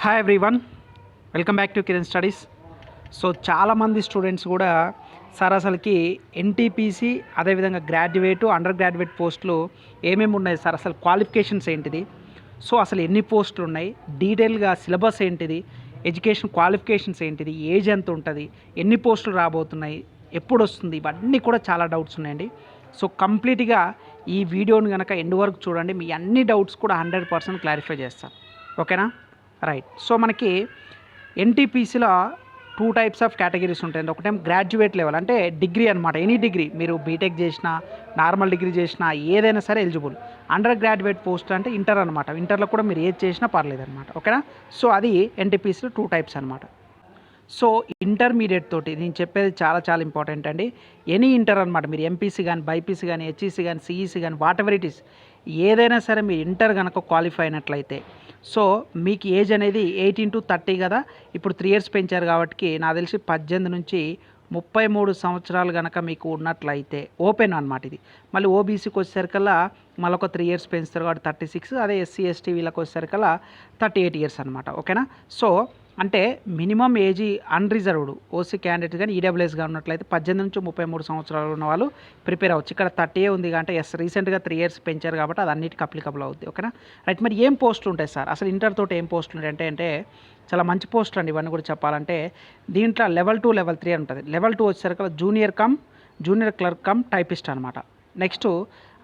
Hi everyone, welcome back to Kiran studies. So చాలామంది students కూడా sir అసలుకి ఎన్టీపీసీ అదేవిధంగా గ్రాడ్యుయేట్ అండర్ గ్రాడ్యుయేట్ పోస్టులు ఏమేమి ఉన్నాయి సార్, అసలు క్వాలిఫికేషన్స్ ఏంటిది, సో అసలు ఎన్ని పోస్టులు ఉన్నాయి, డీటెయిల్గా సిలబస్ ఏంటిది, ఎడ్యుకేషన్ క్వాలిఫికేషన్స్ ఏంటిది, ఏజ్ ఎంత ఉంటుంది, ఎన్ని పోస్టులు రాబోతున్నాయి, ఎప్పుడు వస్తుంది, ఇవన్నీ కూడా చాలా డౌట్స్ ఉన్నాయండి. సో కంప్లీట్గా ఈ వీడియోని కనుక ఎండ్ వరకు చూడండి, మీ అన్ని డౌట్స్ కూడా 100% క్లారిఫై చేస్తాను. ఓకేనా? రైట్. సో మనకి ఎన్టీపీసీలో 2 టైప్స్ ఆఫ్ కేటగిరీస్ ఉంటాయండి. ఒకటేమో గ్రాడ్యుయేట్ లెవెల్, అంటే డిగ్రీ అనమాట. ఎనీ డిగ్రీ, మీరు బీటెక్ చేసినా నార్మల్ డిగ్రీ చేసినా ఏదైనా సరే ఎలిజిబుల్. అండర్ గ్రాడ్యుయేట్ పోస్ట్ అంటే ఇంటర్ అనమాట. ఇంటర్లో కూడా మీరు ఏది చేసినా పర్లేదు అనమాట. ఓకేనా? సో అది ఎన్టీపీసీలో 2 టైప్స్ అనమాట. సో ఇంటర్మీడియట్ తోటి నేను చెప్పేది చాలా చాలా ఇంపార్టెంట్ అండి. ఎనీ ఇంటర్ అనమాట. మీరు ఎంపీసీ కానీ, బైపీసీ కానీ, హెచ్ఈసీ కానీ, సిఈసీ కానీ, వాట్ ఎవర్ ఇట్ ఈస్, ఏదైనా సరే మీరు ఇంటర్ కనుక క్వాలిఫై అయినట్లయితే, సో మీకు ఏజ్ అనేది 18 to 30 కదా. ఇప్పుడు 3 years పెంచారు కాబట్టి నాకు తెలిసి 18 నుంచి 33 సంవత్సరాలు కనుక మీకు ఉన్నట్లయితే ఓపెన్ అనమాట ఇది. మళ్ళీ ఓబీసీకి వచ్చేసరికల్లా మళ్ళీ ఒక 3 years పెంచుతారు కాబట్టి 36. అదే ఎస్సీ ఎస్టీ వీళ్ళకి వచ్చేసరికల్లా 38 years అనమాట. ఓకేనా? సో అంటే minimum age unreserved OC candidate కానీ ఈడబ్ల్యూఎస్గా ఉన్నట్లయితే 18 నుంచి 33 సంవత్సరాలు ఉన్న వాళ్ళు ప్రిపేర్ అవ్వచ్చు. ఇక్కడ 30 ఉంది అంటే ఎస్, రీసెంట్గా 3 years పెంచారు కాబట్టి అది అన్నిటికీ అప్లికబుల్ అవుతుంది. ఓకేనా? రైట్. మరి ఏం పోస్టులు ఉంటాయి సార్, అసలు ఇంటర్ తోటి ఏం పోస్టులు ఉంటాయి అంటే చాలా మంచి పోస్టులు అండి ఇవన్నీ కూడా చెప్పాలంటే. దీంట్లో లెవెల్ 2 లెవెల్ 3 అని ఉంటుంది. లెవెల్ 2 వచ్చేసరికి జూనియర్ క్లర్క్ కమ్ టైపిస్ట్ అనమాట. Next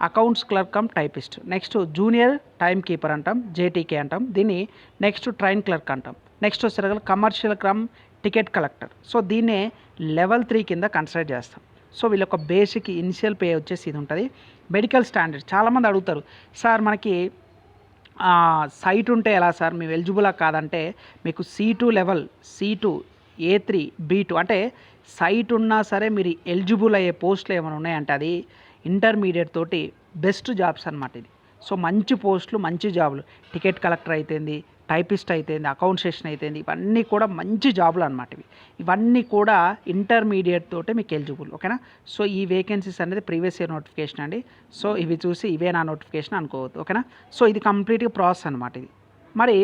accounts clerk cum typist. Next junior time keeper అంటాం, జేటీకే అంటాం దీన్ని. నెక్స్ట్ ట్రైన్ క్లర్క్ అంటాం. నెక్స్ట్ వచ్చేసరికి commercial cum ticket collector. So దీన్నే లెవెల్ 3 కింద కన్సిడర్ చేస్తాం. సో వీళ్ళొక బేసిక్ ఇనిషియల్ పే వచ్చేసి ఇది ఉంటుంది. మెడికల్ స్టాండర్డ్ చాలామంది అడుగుతారు, సార్ మనకి సైట్ ఉంటే ఎలా సార్, మేము ఎలిజిబులా కాదంటే, మీకు C2 level, C2, A3, B2 అంటే సైట్ ఉన్నా సరే మీరు ఎలిజిబుల్ అయ్యే పోస్టులు ఏమైనా ఉన్నాయంటే అది ఇంటర్మీడియట్ తోటి బెస్ట్ జాబ్స్ అనమాట ఇది. సో మంచి పోస్టులు, మంచి జాబులు, టికెట్ కలెక్టర్ అయితేంది, టైపిస్ట్ అయితేంది, అకౌంట్ సెషన్ అయితేంది, ఇవన్నీ కూడా మంచి జాబులు అనమాట. ఇవన్నీ కూడా ఇంటర్మీడియట్ తోటే మీకు ఎలిజిబుల్. ఓకేనా? సో ఈ వేకెన్సీస్ అనేది ప్రీవియస్ ఇయర్ నోటిఫికేషన్ అండి. సో ఇవి చూసి ఇవే నా నోటిఫికేషన్ అనుకోవద్దు. ఓకేనా? సో ఇది కంప్లీట్గా ప్రాసెస్ అనమాట ఇది. మరి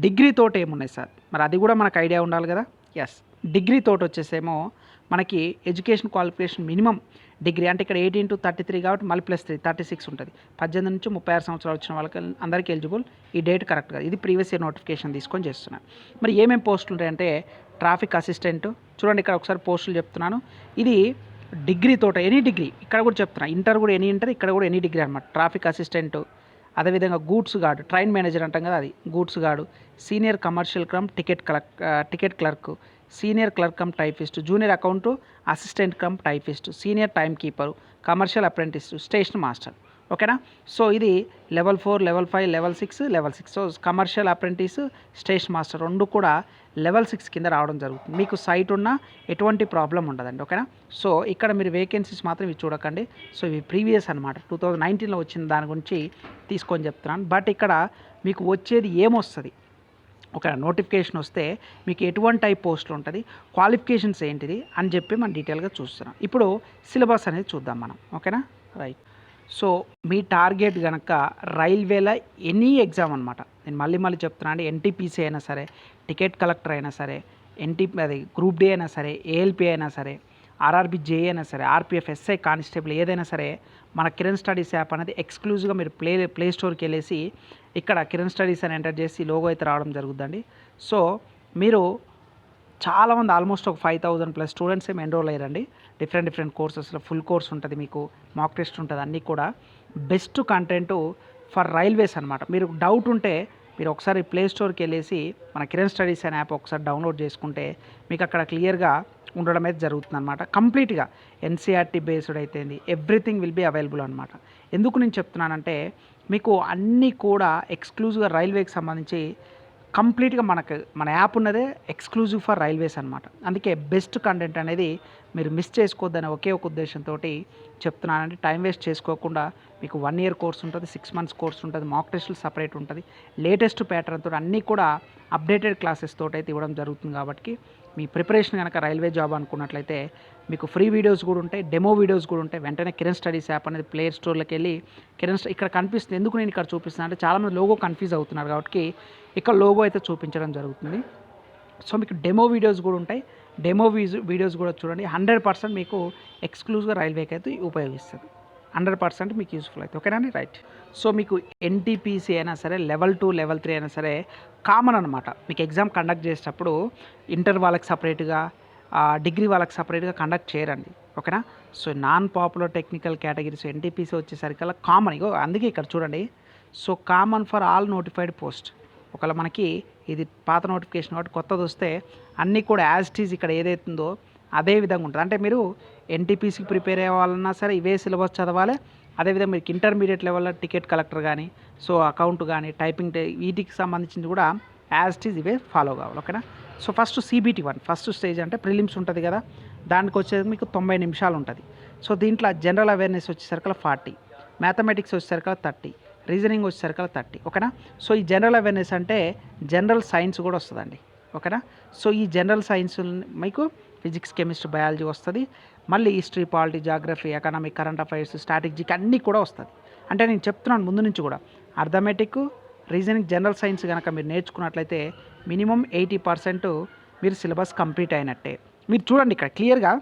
డిగ్రీ తోటి ఏమున్నాయి సార్, మరి అది కూడా మనకు ఐడియా ఉండాలి కదా. ఎస్, డిగ్రీ తోటి వచ్చేసేమో మనకి ఎడ్యుకేషన్ క్వాలిఫికేషన్ మినిమం డిగ్రీ అంటే ఇక్కడ 18 to 33 కాబట్టి మళ్ళీ +3 36 ఉంటుంది. 18 నుంచి 36 సంవత్సరాలు వచ్చిన వాళ్ళకి అందరికీ ఎలిజిబుల్. ఈ డేట్ కరెక్ట్ కాదు, ఇది ప్రీవియస్ ఇయర్ నోటిఫికేషన్ తీసుకొని చేస్తున్నాను. మరి ఏమేమి పోస్టులు ఉంటాయంటే ట్రాఫిక్ అసిస్టెంట్. చూడండి ఇక్కడ ఒకసారి పోస్టులు చెప్తున్నాను. ఇది డిగ్రీ తోట, ఎనీ డిగ్రీ, ఇక్కడ కూడా చెప్తున్నా, ఇంటర్ కూడా ఎనీ ఇంటర్, ఇక్కడ కూడా ఎనీ డిగ్రీ అనమాట. ట్రాఫిక్ అసిస్టెంట్, అదేవిధంగా గూడ్స్ గార్డ్, ట్రైన్ మేనేజర్ అంటాం కదా అది goods guard, senior commercial cum ticket clerk, senior clerk cum typist, junior account assistant cum typist, senior time keeper, commercial apprentice, station master. ఓకేనా? So ఇది level 4, level 5, level 6. So commercial apprentice, station master రెండు కూడా level 6 కింద రావడం జరుగుతుంది. మీకు site ఉన్నా ఎటువంటి ప్రాబ్లం ఉండదండి. ఓకేనా? సో ఇక్కడ మీరు వేకెన్సీస్ మాత్రం ఇవి చూడకండి. సో ఇవి ప్రీవియస్ అనమాట, 2019లో వచ్చిన దాని గురించి తీసుకొని చెప్తున్నాను. బట్ ఇక్కడ మీకు వచ్చేది ఏమొస్తుంది, ఒక నోటిఫికేషన్ వస్తే మీకు ఎటువంటి టైప్ పోస్టులు ఉంటుంది, క్వాలిఫికేషన్స్ ఏంటిది అని చెప్పి మనం డీటెయిల్గా చూస్తున్నాం. ఇప్పుడు సిలబస్ అనేది చూద్దాం మనం. ఓకేనా? రైట్. సో మీ టార్గెట్ కనుక రైల్వేలో ఎనీ ఎగ్జామ్ అనమాట, నేను మళ్ళీ చెప్తున్నాను అండి. ఎన్టీపీసీ అయినా సరే, టికెట్ కలెక్టర్ అయినా సరే, అది గ్రూప్ డి అయినా సరే, ఏఎల్పి అయినా సరే, ఆర్ఆర్బి జేఏ అయినా సరే, ఆర్పిఎఫ్, ఎస్ఐ కానిస్టేబుల్ ఏదైనా సరే, మన కిరణ్ స్టడీస్ యాప్ అనేది ఎక్స్క్లూజివ్గా మీరు ప్లే స్టోర్కి వెళ్ళేసి ఇక్కడ కిరణ్ స్టడీస్ అని ఎంటర్ చేసి లోగో అయితే రావడం జరుగుతుందండి. సో మీరు చాలామంది ఆల్మోస్ట్ ఒక 5,000+ స్టూడెంట్స్ ఏమి ఎన్రోల్ అయ్యారండి. డిఫరెంట్ కోర్సెస్లో ఫుల్ కోర్స్ ఉంటుంది, మీకు మాక్ టెస్ట్ ఉంటుంది, అన్నీ కూడా బెస్ట్ కంటెంట్ ఫర్ రైల్వేస్ అనమాట. మీరు డౌట్ ఉంటే మీరు ఒకసారి ప్లే స్టోర్కి వెళ్ళేసి మన కిరణ్ స్టడీస్ అనే యాప్ ఒకసారి డౌన్లోడ్ చేసుకుంటే మీకు అక్కడ క్లియర్గా ఉండడం అయితే జరుగుతుంది అనమాట. కంప్లీట్గా ఎన్సీఆర్టీ బేస్డ్ అయితేంది, ఎవ్రీథింగ్ విల్ బీ అవైలబుల్ అనమాట. ఎందుకు నేను చెప్తున్నానంటే మీకు అన్నీ కూడా ఎక్స్క్లూజివ్గా రైల్వేకి సంబంధించి కంప్లీట్గా మన యాప్ ఉన్నదే ఎక్స్క్లూజివ్ ఫర్ రైల్వేస్ అనమాట. అందుకే బెస్ట్ కంటెంట్ అనేది మీరు మిస్ చేసుకోవద్దని ఒకే ఒక ఉద్దేశంతో చెప్తున్నానండి. టైం వేస్ట్ చేసుకోకుండా మీకు 1 ఇయర్ కోర్స్ ఉంటుంది, 6 మంత్స్ కోర్స్ ఉంటుంది, మాక్ టెస్టులు సపరేట్ ఉంటుంది, లేటెస్ట్ ప్యాటర్న్తో అన్నీ కూడా అప్డేటెడ్ క్లాసెస్ తోటి అయితే ఇవ్వడం జరుగుతుంది. కాబట్టి మీ ప్రిపరేషన్ కనుక రైల్వే జాబ్ అనుకున్నట్లయితే మీకు ఫ్రీ వీడియోస్ కూడా ఉంటాయి, డెమో వీడియోస్ కూడా ఉంటాయి. వెంటనే కిరణ్ స్టడీస్ యాప్ అనేది ప్లే స్టోర్లోకి వెళ్ళి ఇక్కడ కనిపిస్తుంది. ఎందుకు నేను ఇక్కడ చూపిస్తున్నాను అంటే చాలామంది లోగో కన్ఫ్యూజ్ అవుతున్నారు కాబట్టి ఇక్కడ లోగో అయితే చూపించడం జరుగుతుంది. సో మీకు డెమో వీడియోస్ కూడా ఉంటాయి, డెమో వీడియోస్ కూడా చూడండి. 100% మీకు ఎక్స్క్లూజివ్గా రైల్వేకి అయితే ఉపయోగిస్తుంది. 100% మీకు యూస్ఫుల్ అవుతుంది. ఓకేనా అండి? రైట్. సో మీకు ఎన్టీపీసీ అయినా సరే, లెవెల్ 2 లెవెల్ 3 అయినా సరే కామన్ అనమాట. మీకు ఎగ్జామ్ కండక్ట్ చేసేటప్పుడు ఇంటర్ వాళ్ళకి సపరేట్గా, డిగ్రీ వాళ్ళకి సపరేట్గా కండక్ట్ చేయరండి. ఓకేనా? So non popular technical categories NTPC వచ్చేసరికల్లా కామన్. ఇగో అందుకే ఇక్కడ చూడండి. So common for all notified post. ఒకవేళ మనకి ఇది పాత నోటిఫికేషన్ కాబట్టి కొత్తది వస్తే అన్నీ కూడా యాజ్ ఇట్ ఈజ్ ఇక్కడ ఏదైతుందో అదే విధంగా ఉంటుంది. అంటే మీరు ఎన్టీపీసీకి ప్రిపేర్ అవ్వాలన్నా సరే ఇవే సిలబస్ చదవాలి. అదేవిధంగా మీకు ఇంటర్మీడియట్ లెవెల్లో టికెట్ కలెక్టర్ కానీ, సో అకౌంట్ కానీ, టైపింగ్ వీటికి సంబంధించింది కూడా యాజ్ ఇట్ ఈజ్ ఇవే ఫాలో కావాలి. ఓకేనా? So first CBT 1 first stage అంటే ప్రిలిమ్స్ ఉంటుంది కదా, దానికి వచ్చేది మీకు 90 నిమిషాలు ఉంటుంది. సో దీంట్లో జనరల్ అవేర్నెస్ వచ్చేసరికి 40, మ్యాథమెటిక్స్ వచ్చేసరికి 30, రీజనింగ్ వచ్చేసరికి 30. ఓకేనా? సో ఈ జనరల్ అవేర్నెస్ అంటే జనరల్ సైన్స్ కూడా వస్తుందండి. ఓకేనా? సో ఈ జనరల్ సైన్స్ మీకు ఫిజిక్స్, కెమిస్ట్రీ, బయాలజీ వస్తుంది. మళ్ళీ history, polity, geography, economic, current affairs, strategic అన్నీ కూడా వస్తుంది. అంటే నేను చెప్తున్నాను ముందు నుంచి కూడా అర్థమెటిక్, రీజనింగ్, జనరల్ సైన్స్ కనుక మీరు నేర్చుకున్నట్లయితే మినిమం 80% మీరు సిలబస్ కంప్లీట్ అయినట్టే. మీరు చూడండి ఇక్కడ క్లియర్గా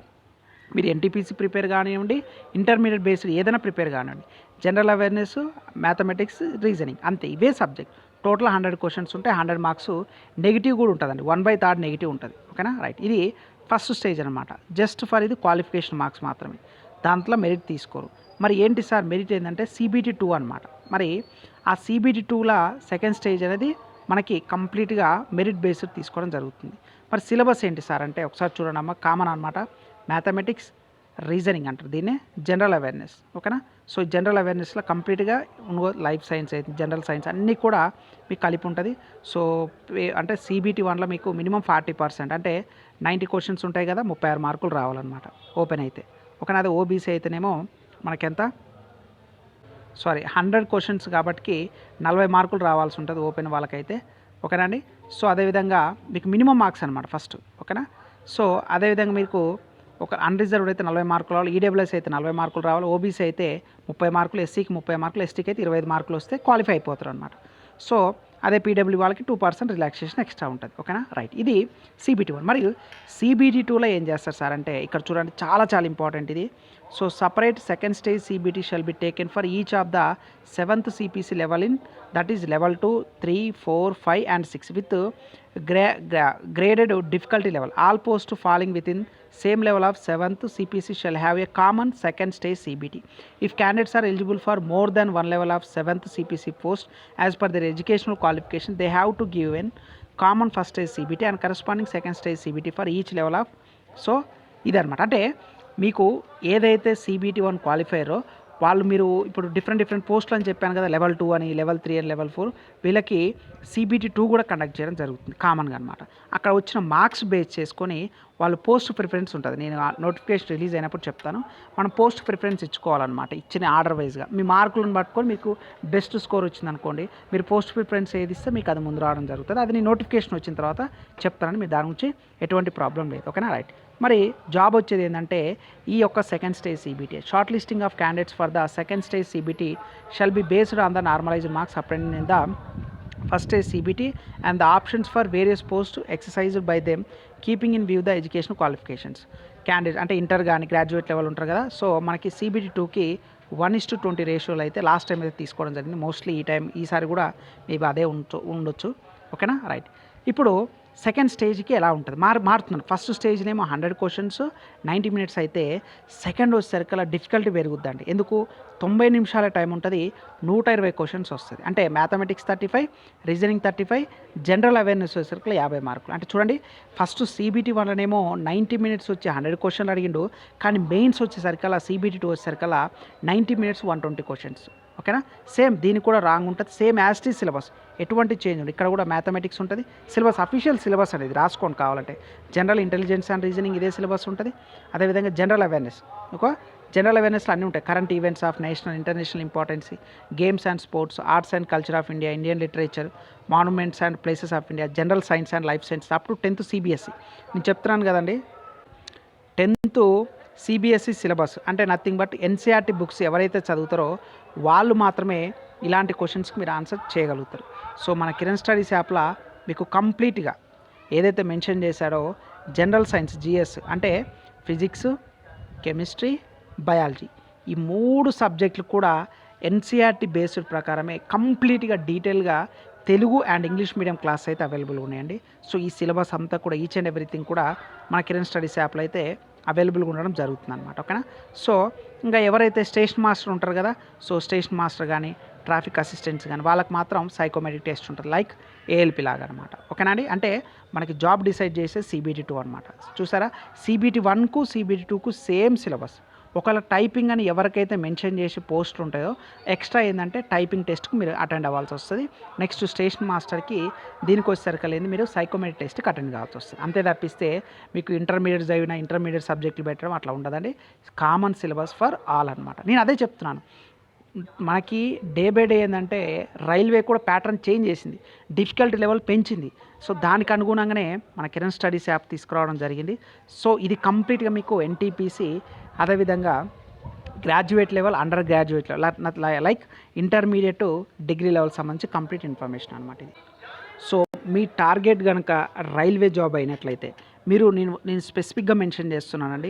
మీరు ఎన్టీపీసీ ప్రిపేర్ కానివ్వండి, ఇంటర్మీడియట్ బేస్డ్ ఏదైనా ప్రిపేర్ కానివ్వండి, జనరల్ అవేర్నెస్, మ్యాథమెటిక్స్, రీజనింగ్ అంతే, ఇవే సబ్జెక్ట్. టోటల్ 100 క్వశ్చన్స్ ఉంటాయి, 100 మార్క్స్. నెగిటివ్ కూడా ఉంటుందండి, 1/3 నెగిటివ్ ఉంటుంది. ఓకేనా? రైట్. ఇది ఫస్ట్ స్టేజ్ అనమాట. జస్ట్ ఫర్ ఇది క్వాలిఫికేషన్ మార్క్స్ మాత్రమే, దాంట్లో మెరిట్ తీసుకోరు. మరి ఏంటి సార్ మెరిట్ ఏంటంటే CBT 2 అనమాట. మరి ఆ CBT 2ల సెకండ్ స్టేజ్ అనేది మనకి కంప్లీట్గా మెరిట్ బేస్డ్ తీసుకోవడం జరుగుతుంది. మరి సిలబస్ ఏంటి సార్ అంటే ఒకసారి చూడండి అమ్మ, కామన్ అనమాట. మ్యాథమెటిక్స్, రీజనింగ్ అంటారు దీన్ని, జనరల్ అవేర్నెస్. ఓకేనా? సో జనరల్ అవేర్నెస్లో కంప్లీట్గా లైఫ్ సైన్స్ అయితే జనరల్ సైన్స్ అన్నీ కూడా మీకు కలిపి ఉంటుంది. సో అంటే CBT 1లో మీకు మినిమం 40% అంటే 90 క్వశ్చన్స్ ఉంటాయి కదా, 36 మార్కులు రావాలన్నమాట ఓపెన్ అయితే. ఓకేనా? అదే OBC అయితేనేమో మనకెంత 100 క్వశ్చన్స్ కాబట్టి 40 మార్కులు రావాల్సి ఉంటుంది ఓపెన్ వాళ్ళకైతే. ఓకేనా అండి? సో అదేవిధంగా మీకు మినిమం మార్క్స్ అనమాట ఫస్ట్. ఓకేనా? సో అదేవిధంగా మీకు ఒక అన్రిజర్వ్డ్ అయితే 40 మార్కులు రావాలి, ఈడబ్ల్యూఎస్ అయితే 40 మార్కులు రావాలి, OBC అయితే 30 మార్కులు, SCకి 30 మార్కులు, STకి అయితే 25 మార్కులు వస్తే క్వాలిఫై అయిపోతారు అనమాట. సో అదే PW వాళ్ళకి 2% రిలాక్సేషన్ ఎక్స్ట్రా ఉంటుంది. ఓకేనా? రైట్. ఇది CBT 1. మరియు CBT 2లో ఏం చేస్తారు సార్ అంటే ఇక్కడ చూడండి, చాలా ఇంపార్టెంట్ ఇది. So separate second stage CBT shall be taken for each of the 7th CPC level in that is level 2, 3, 4, 5 and 6 with graded difficulty level. All posts falling within same level of 7th CPC shall have a common second stage CBT. If candidates are eligible for more than one level of 7th CPC post as per their educational qualification, they have to give in common first stage CBT and corresponding second stage CBT for each level of. So ఇదనమాట. అంటే మీకు ఏదైతే CBT 1 క్వాలిఫైయరో వాళ్ళు మీరు ఇప్పుడు different పోస్టులు అని చెప్పాను కదా, లెవెల్ 2 అని, లెవెల్ 3 అని, లెవెల్ 4, వీళ్ళకి CBT 2 కూడా కండక్ట్ చేయడం జరుగుతుంది కామన్గా అనమాట. అక్కడ వచ్చిన మార్క్స్ బేస్ చేసుకొని వాళ్ళు పోస్ట్ ప్రిఫరెన్స్ ఉంటుంది. నేను నోటిఫికేషన్ రిలీజ్ అయినప్పుడు చెప్తాను. మనం పోస్ట్ ప్రిఫరెన్స్ ఇచ్చుకోవాలన్నమాట, ఇచ్చిన ఆర్డర్ వైజ్గా మీ మార్కులను పట్టుకొని మీకు బెస్ట్ స్కోర్ వచ్చిందనుకోండి, మీరు పోస్ట్ ప్రిఫరెన్స్ ఏది ఇస్తే మీకు అది ముందు రావడం జరుగుతుంది. అది నేను నోటిఫికేషన్ వచ్చిన తర్వాత చెప్తానని, మీరు దాని గురించి ఎటువంటి ప్రాబ్లం లేదు. ఓకేనా? రైట్. మరి జాబ్ వచ్చేది ఏంటంటే ఈ యొక్క second stage CBT short listing of candidates for the second stage CBT shall be based on the normalised marks obtained in the first stage CBT and the options for various posts exercised by them keeping in view the educational qualifications. Candidate అంటే inter కానీ graduate level ఉంటారు కదా, so మనకి CBT 2కి 1:20 రేషియోలో అయితే last time అయితే తీసుకోవడం జరిగింది. మోస్ట్లీ ఈసారి కూడా మేబీ అదే ఉండొచ్చు. ఓకేనా? రైట్. ఇప్పుడు సెకండ్ స్టేజ్కి ఎలా ఉంటుంది మారుతున్నాను. ఫస్ట్ స్టేజ్నేమో 100 క్వశ్చన్స్ 90 మినిట్స్ అయితే సెకండ్ వచ్చేసరికి డిఫికల్టీ పెరుగుద్దండి. ఎందుకు? 90 నిమిషాల టైం ఉంటుంది, 120 క్వశ్చన్స్ వస్తుంది. అంటే మ్యాథమెటిక్స్ 35, రీజనింగ్ 35, జనరల్ అవేర్నెస్ వచ్చేసరికి 50 మార్కులు. అంటే చూడండి, ఫస్ట్ CBT 1లోనేమో 90 మినిట్స్ వచ్చి 100 క్వశ్చన్లు అడిగిండు, కానీ మెయిన్స్ వచ్చేసరికి CBT 2 వచ్చేసరికి 90 మినిట్స్ 120 క్వశ్చన్స్. ఓకేనా. సేమ్ దీనికి కూడా రాంగ్ ఉంటుంది, సేమ్ యాస్టీ సిలబస్, ఎటువంటి చేంజ్ ఉంది. ఇక్కడ కూడా మ్యాథమెటిక్స్ ఉంటుంది, సిలబస్ అఫీషియల్ సిలబస్ అనేది రాసుకోండి కావాలంటే. జనరల్ ఇంటెలిజెన్స్ అండ్ రీజనింగ్ ఇదే సిలబస్ ఉంటుంది. అదేవిధంగా జనరల్ అవేర్నెస్, ఓకే. జనరల్ అవేర్నెస్లో అన్నీ ఉంటాయి. Current events of national international importancy, games and sports, arts and culture of India, Indian literature, monuments and places of India, general science and life science up to 10th CBSE. నేను చెప్తున్నాను కదండి, 10th CBSE syllabus అంటే nothing but NCERT books ఎవరైతే చదువుతారో వాళ్ళు మాత్రమే ఇలాంటి క్వశ్చన్స్కి మీరు ఆన్సర్ చేయగలుగుతారు. సో మన కిరణ్ స్టడీస్ యాప్లో మీకు కంప్లీట్గా ఏదైతే మెన్షన్ చేశారో జనరల్ సైన్స్ జిఎస్ అంటే ఫిజిక్స్, కెమిస్ట్రీ, బయాలజీ ఈ 3 సబ్జెక్టులు కూడా ఎన్సీఆర్టీ బేస్డ్ ప్రకారమే కంప్లీట్గా డీటెయిల్గా Telugu and English medium class అయితే అవైలబుల్గా ఉన్నాయండి. సో ఈ సిలబస్ అంతా కూడా ఈచ్ అండ్ ఎవ్రీథింగ్ కూడా మన కిరణ్ స్టడీస్ యాప్లో అయితే అవైలబుల్గా ఉండడం జరుగుతుంది అనమాట. ఓకేనా. సో ఇంకా ఎవరైతే స్టేషన్ మాస్టర్ ఉంటారు కదా, సో స్టేషన్ మాస్టర్ కానీ ట్రాఫిక్ అసిస్టెంట్స్ కానీ వాళ్ళకి మాత్రం సైకోమెట్రిక్ టెస్ట్ ఉంటుంది, లైక్ ఏఎల్పి లాగా అనమాట. ఓకేనా అండి. అంటే మనకి జాబ్ డిసైడ్ చేసే CBT 2 అనమాట. చూసారా, CBT 1కు CBT 2కు సేమ్ సిలబస్. ఒకవేళ టైపింగ్ అని ఎవరికైతే మెన్షన్ చేసి పోస్ట్ ఉంటాయో ఎక్స్ట్రా ఏంటంటే టైపింగ్ టెస్ట్కి మీరు అటెండ్ అవ్వాల్సి వస్తుంది. నెక్స్ట్ స్టేషన్ మాస్టర్కి దీనికి వచ్చేసరికి ఏంది మీరు సైకోమెట్రిక్ టెస్ట్కి అటెండ్ కావాల్సి వస్తుంది. అంతే తప్పిస్తే మీకు ఇంటర్మీడియట్ చదివిన ఇంటర్మీడియట్ సబ్జెక్టులు పెట్టడం అట్లా ఉండదండి. కామన్ సిలబస్ ఫర్ ఆల్ అనమాట. నేను అదే చెప్తున్నాను. మనకి డే బై డే ఏంటంటే రైల్వే కూడా ప్యాటర్న్ చేంజ్ చేసింది, డిఫికల్టీ లెవెల్ పెంచింది. సో దానికి అనుగుణంగానే మన కిరణ్ స్టడీస్ యాప్ తీసుకురావడం జరిగింది. సో ఇది కంప్లీట్గా మీకు ఎన్టీపీసీ, అదేవిధంగా graduate level, under graduate level, like intermediate, degree level సంబంధించి కంప్లీట్ ఇన్ఫర్మేషన్ అనమాట ఇది. సో మీ టార్గెట్ కనుక రైల్వే జాబ్ అయినట్లయితే నేను స్పెసిఫిక్గా మెన్షన్ చేస్తున్నానండి,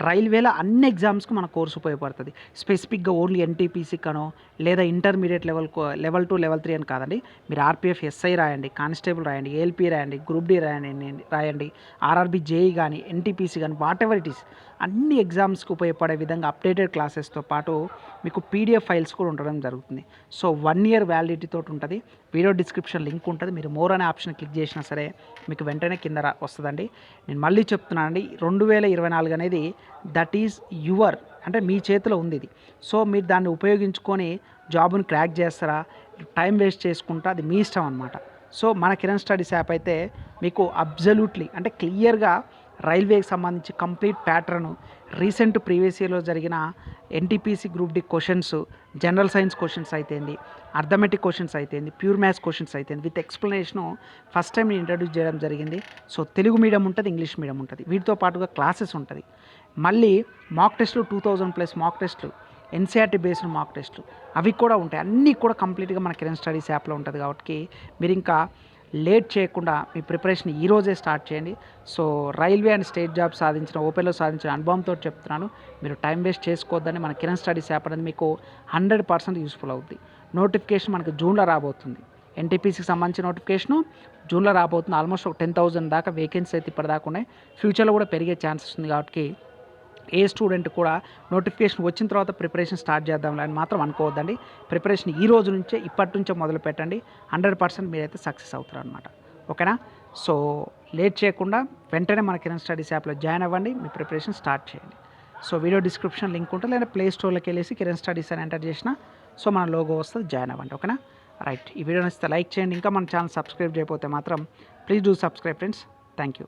రైల్వేలో అన్ని ఎగ్జామ్స్కి మన కోర్సు ఉపయోగపడుతుంది. స్పెసిఫిక్గా ఓన్లీ ఎన్టీపీసీకనో లేదా ఇంటర్మీడియట్ లెవెల్ 2 లెవెల్ 3 అని కాదండి. మీరు ఆర్పిఎఫ్ ఎస్ఐ రాయండి, కానిస్టేబుల్ రాయండి, ఏఎల్పీ రాయండి, గ్రూప్ డి రాయండి, ఆర్ఆర్బీ జేఈ కానీ, ఎన్టీపీసీ కానీ, వాట్ ఎవర్ ఇట్ ఈస్ అన్ని ఎగ్జామ్స్కి ఉపయోగపడే విధంగా అప్డేటెడ్ క్లాసెస్తో పాటు మీకు పీడిఎఫ్ ఫైల్స్ కూడా ఉండడం జరుగుతుంది. సో 1 year వ్యాలిడిటీ తోటి ఉంటుంది. వీడియో డిస్క్రిప్షన్ లింక్ ఉంటుంది, మీరు మోర్ అనే ఆప్షన్ క్లిక్ చేసినా సరే మీకు వెంటనే కింద వస్తుందండి. నేను మళ్ళీ చెప్తున్నానండి, 2024 అనేది దట్ ఈజ్ యువర్, అంటే మీ చేతిలో ఉంది ఇది. సో మీరు దాన్ని ఉపయోగించుకొని జాబ్ని క్రాక్ చేస్తారా, టైం వేస్ట్ చేసుకుంటా, అది మీ ఇష్టం అనమాట. సో మన కిరణ్ స్టడీస్ యాప్ అయితే మీకు అబ్జల్యూట్లీ అంటే క్లియర్గా రైల్వేకి సంబంధించి కంప్లీట్ ప్యాటర్ను, రీసెంట్ ప్రీవియస్ ఇయర్లో జరిగిన NTPC group D questions, general science questions అయితేంది, అర్థమెటిక్ క్వశ్చన్స్ అయితేంది, ప్యూర్ మ్యాథ్స్ క్వశ్చన్స్ అయితేంది విత్ ఎక్స్ప్లెనేషను ఫస్ట్ టైం నేను ఇంట్రడ్యూస్ చేయడం జరిగింది. సో తెలుగు మీడియం ఉంటుంది, ఇంగ్లీష్ మీడియం ఉంటుంది, వీటితో పాటుగా క్లాసెస్ ఉంటుంది. మళ్ళీ మాక్ టెస్ట్లు 2000+ మాక్ టెస్ట్లు, ఎన్సీఆర్టీ బేస్డ్ మాక్ టెస్ట్లు అవి కూడా ఉంటాయి. అన్నీ కూడా కంప్లీట్గా మన కిరణ్ స్టడీస్ యాప్లో ఉంటుంది. కాబట్టి మీరు ఇంకా లేట్ చేయకుండా మీ ప్రిపరేషన్ ఈరోజే స్టార్ట్ చేయండి. So railway and state job సాధించిన, ఓపెన్లో సాధించిన అనుభవంతో చెప్తున్నాను, మీరు టైం వేస్ట్ చేసుకోవద్దని. మన కిరణ్ స్టడీస్ యాప్ అనేది మీకు 100% యూస్ఫుల్ అవుతుంది. నోటిఫికేషన్ మనకి జూన్లో రాబోతుంది. ఎన్టీపీసీకి సంబంధించిన నోటిఫికేషను జూన్లో రాబోతుంది. ఆల్మోస్ట్ ఒక 10,000 దాకా వేకెన్సీ అయితే ఇప్పటిదాకా ఉన్నాయి. ఫ్యూచర్లో కూడా పెరిగే ఛాన్సెస్ ఉంది. కాబట్టి ఏ స్టూడెంట్ కూడా నోటిఫికేషన్ వచ్చిన తర్వాత ప్రిపరేషన్ స్టార్ట్ చేద్దాం అని మాత్రం అనుకోవద్దండి. ప్రిపరేషన్ ఈ రోజు నుంచే, ఇప్పటి నుంచే మొదలు పెట్టండి. 100% మీరైతే సక్సెస్ అవుతారు అనమాట. ఓకేనా. సో లేట్ చేయకుండా వెంటనే మన కిరణ్ స్టడీస్ యాప్లో జాయిన్ అవ్వండి, మీ ప్రిపరేషన్ స్టార్ట్ చేయండి. సో వీడియో డిస్క్రిప్షన్ లింక్ ఉంటుంది, లేదా ప్లే స్టోర్లోకి వెళ్ళేసి కిరణ్ స్టడీస్ అని ఎంటర్ చేసిన సో మన లోగో వస్తుంది, జాయిన్ అవ్వండి. ఓకేనా. రైట్, ఈ వీడియో నచ్చితే లైక్ చేయండి. ఇంకా మన ఛానల్ సబ్స్క్రైబ్ చేయకపోతే మాత్రం please do subscribe friends. Thank you.